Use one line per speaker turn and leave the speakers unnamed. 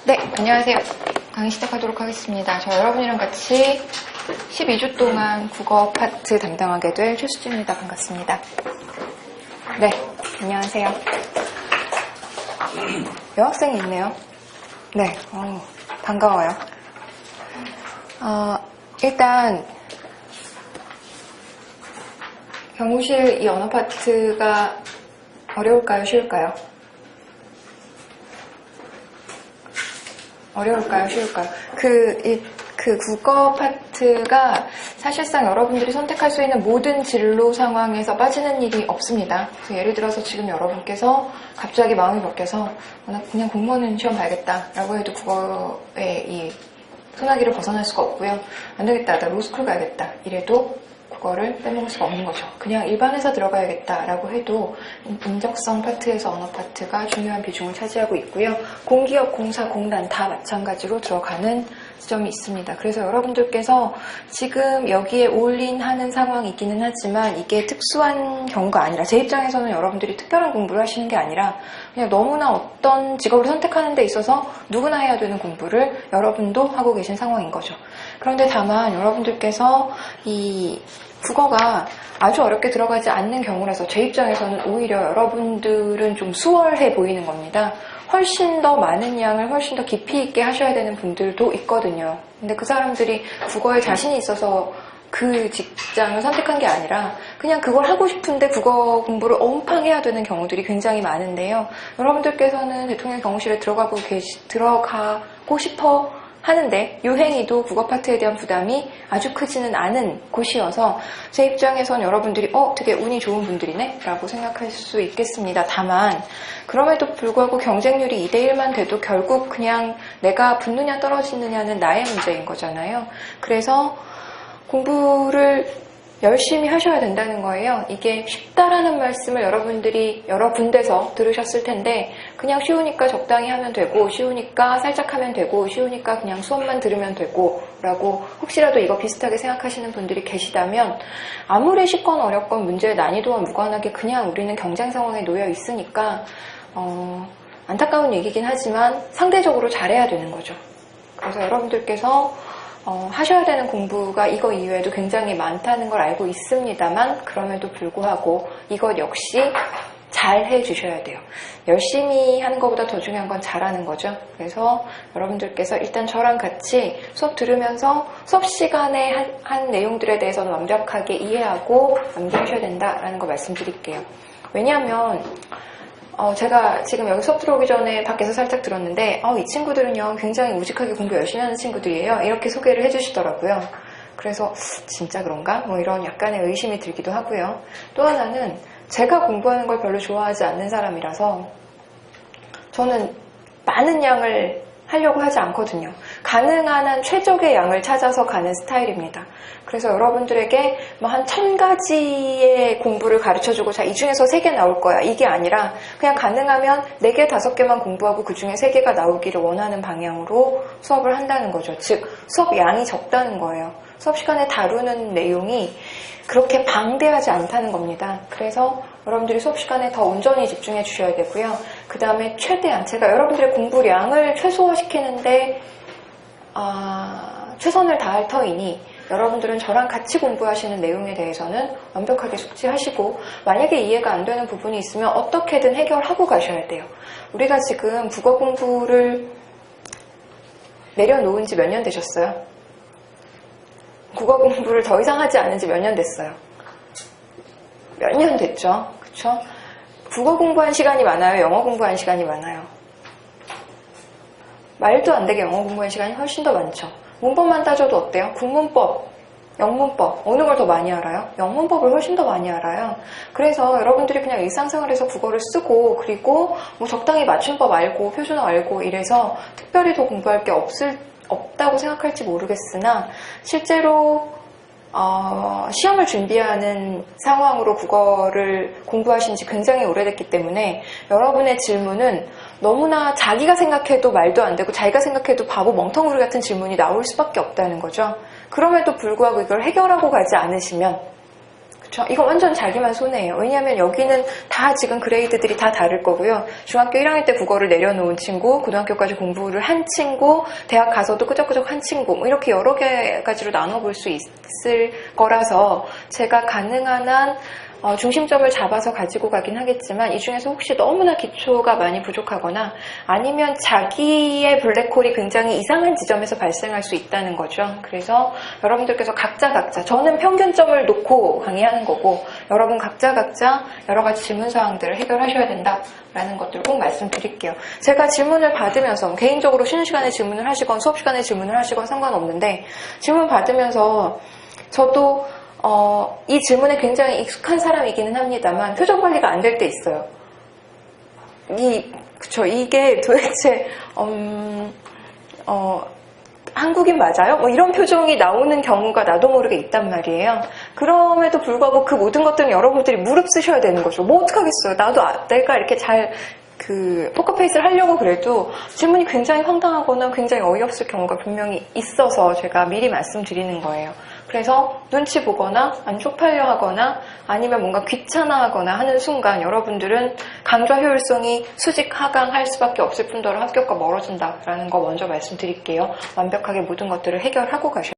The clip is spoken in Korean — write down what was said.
네, 안녕하세요. 강의 시작하도록 하겠습니다. 저 여러분이랑 같이 12주 동안 국어 파트 담당하게 될 최수진입니다. 반갑습니다. 네, 안녕하세요. 여학생이 있네요. 네, 반가워요. 일단 경무실 이 언어 파트가 어려울까요? 쉬울까요? 어려울까요? 쉬울까요? 그 국어 파트가 사실상 여러분들이 선택할 수 있는 모든 진로 상황에서 빠지는 일이 없습니다. 그래서 예를 들어서 지금 여러분께서 갑자기 마음이 바뀌어서 나 그냥 공무원 시험 봐야겠다라고 해도 국어의 이 소나기를 벗어날 수가 없고요. 안 되겠다, 나 로스쿨 가야겠다 이래도 국어를 빼먹을 수가 없는 거죠. 그냥 일반 회사 들어가야겠다라고 해도 인적성 파트에서 언어 파트가 중요한 비중을 차지하고 있고요. 공기업, 공사, 공단 다 마찬가지로 들어가는 지점이 있습니다. 그래서 여러분들께서 지금 여기에 올인하는 상황이기는 하지만 이게 특수한 경우가 아니라 제 입장에서는 여러분들이 특별한 공부를 하시는 게 아니라 그냥 너무나 어떤 직업을 선택하는 데 있어서 누구나 해야 되는 공부를 여러분도 하고 계신 상황인 거죠. 그런데 다만 여러분들께서 이 국어가 아주 어렵게 들어가지 않는 경우라서 제 입장에서는 오히려 여러분들은 좀 수월해 보이는 겁니다. 훨씬 더 많은 양을 훨씬 더 깊이 있게 하셔야 되는 분들도 있거든요. 근데 그 사람들이 국어에 자신이 있어서 그 직장을 선택한 게 아니라 그냥 그걸 하고 싶은데 국어 공부를 엄청 해야 되는 경우들이 굉장히 많은데요. 여러분들께서는 대통령 경호실에 들어가고 싶어 하는데 유행이도 국어 파트에 대한 부담이 아주 크지는 않은 곳이어서 제 입장에선 여러분들이 되게 운이 좋은 분들이네 라고 생각할 수 있겠습니다. 다만 그럼에도 불구하고 경쟁률이 2대1만 돼도 결국 그냥 내가 붙느냐 떨어지느냐는 나의 문제인 거잖아요. 그래서 공부를 열심히 하셔야 된다는 거예요. 이게 쉽다라는 말씀을 여러분들이 여러 군데서 들으셨을 텐데 그냥 쉬우니까 적당히 하면 되고 쉬우니까 살짝 하면 되고 쉬우니까 그냥 수업만 들으면 되고 라고 혹시라도 이거 비슷하게 생각하시는 분들이 계시다면 아무리 쉽건 어렵건 문제의 난이도와 무관하게 그냥 우리는 경쟁 상황에 놓여 있으니까 안타까운 얘기긴 하지만 상대적으로 잘해야 되는 거죠. 그래서 여러분들께서 하셔야 되는 공부가 이거 이외에도 굉장히 많다는 걸 알고 있습니다만 그럼에도 불구하고 이것 역시 잘 해주셔야 돼요. 열심히 하는 것보다 더 중요한 건 잘하는 거죠. 그래서 여러분들께서 일단 저랑 같이 수업 들으면서 수업 시간에 한 내용들에 대해서는 완벽하게 이해하고 암기하셔야 된다라는 거 말씀드릴게요. 왜냐하면 제가 지금 여기 수업 들어오기 전에 밖에서 살짝 들었는데 이 친구들은요 굉장히 우직하게 공부 열심히 하는 친구들이에요. 이렇게 소개를 해주시더라고요. 그래서 진짜 그런가? 이런 약간의 의심이 들기도 하고요. 또 하나는 제가 공부하는 걸 별로 좋아하지 않는 사람이라서 저는 많은 양을 하려고 하지 않거든요. 가능한 한 최적의 양을 찾아서 가는 스타일입니다. 그래서 여러분들에게 한 1000가지의 공부를 가르쳐주고 자, 이 중에서 3개 나올 거야. 이게 아니라 그냥 가능하면 4개, 5개만 공부하고 그 중에 3개가 나오기를 원하는 방향으로 수업을 한다는 거죠. 즉, 수업 양이 적다는 거예요. 수업 시간에 다루는 내용이 그렇게 방대하지 않다는 겁니다. 그래서 여러분들이 수업 시간에 더 온전히 집중해 주셔야 되고요. 그 다음에 최대한 제가 여러분들의 공부량을 최소화시키는데 최선을 다할 터이니 여러분들은 저랑 같이 공부하시는 내용에 대해서는 완벽하게 숙지하시고 만약에 이해가 안 되는 부분이 있으면 어떻게든 해결하고 가셔야 돼요. 우리가 지금 국어 공부를 내려놓은 지 몇 년 되셨어요? 국어 공부를 더 이상 하지 않은 지 몇 년 됐어요? 몇 년 됐죠? 그쵸? 국어 공부한 시간이 많아요? 영어 공부한 시간이 많아요? 말도 안 되게 영어 공부한 시간이 훨씬 더 많죠. 문법만 따져도 어때요? 국문법, 영문법 어느 걸 더 많이 알아요? 영문법을 훨씬 더 많이 알아요. 그래서 여러분들이 그냥 일상생활에서 국어를 쓰고 그리고 적당히 맞춤법 알고 표준어 알고 이래서 특별히 더 공부할 게 없다고 생각할지 모르겠으나 실제로 시험을 준비하는 상황으로 국어를 공부하신 지 굉장히 오래됐기 때문에 여러분의 질문은 너무나 자기가 생각해도 말도 안 되고 자기가 생각해도 바보 멍텅구리 같은 질문이 나올 수밖에 없다는 거죠. 그럼에도 불구하고 이걸 해결하고 가지 않으시면 그쵸. 이거 완전 자기만 손해예요. 왜냐하면 여기는 다 지금 그레이드들이 다 다를 거고요. 중학교 1학년 때 국어를 내려놓은 친구, 고등학교까지 공부를 한 친구, 대학 가서도 끄적끄적 한 친구, 뭐 이렇게 여러 가지로 나눠볼 수 있을 거라서 제가 가능한 한 중심점을 잡아서 가지고 가긴 하겠지만 이 중에서 혹시 너무나 기초가 많이 부족하거나 아니면 자기의 블랙홀이 굉장히 이상한 지점에서 발생할 수 있다는 거죠. 그래서 여러분들께서 각자 저는 평균점을 놓고 강의하는 거고 여러분 각자 여러 가지 질문사항들을 해결하셔야 된다라는 것들 꼭 말씀드릴게요. 제가 질문을 받으면서 개인적으로 쉬는 시간에 질문을 하시건 수업 시간에 질문을 하시건 상관없는데 질문 받으면서 저도 이 질문에 굉장히 익숙한 사람이기는 합니다만 표정 관리가 안 될 때 있어요. 이게 도대체 한국인 맞아요? 뭐 이런 표정이 나오는 경우가 나도 모르게 있단 말이에요. 그럼에도 불구하고 그 모든 것들은 여러분들이 무릎 쓰셔야 되는 거죠. 뭐 어떡하겠어요. 내가 이렇게 잘 포커페이스를 하려고 그래도 질문이 굉장히 황당하거나 굉장히 어이없을 경우가 분명히 있어서 제가 미리 말씀드리는 거예요. 그래서 눈치 보거나 안 쪽팔려 하거나 아니면 뭔가 귀찮아하거나 하는 순간 여러분들은 강좌 효율성이 수직 하강할 수밖에 없을 뿐더러 합격과 멀어진다라는 거 먼저 말씀드릴게요. 완벽하게 모든 것들을 해결하고 가셔야 돼요.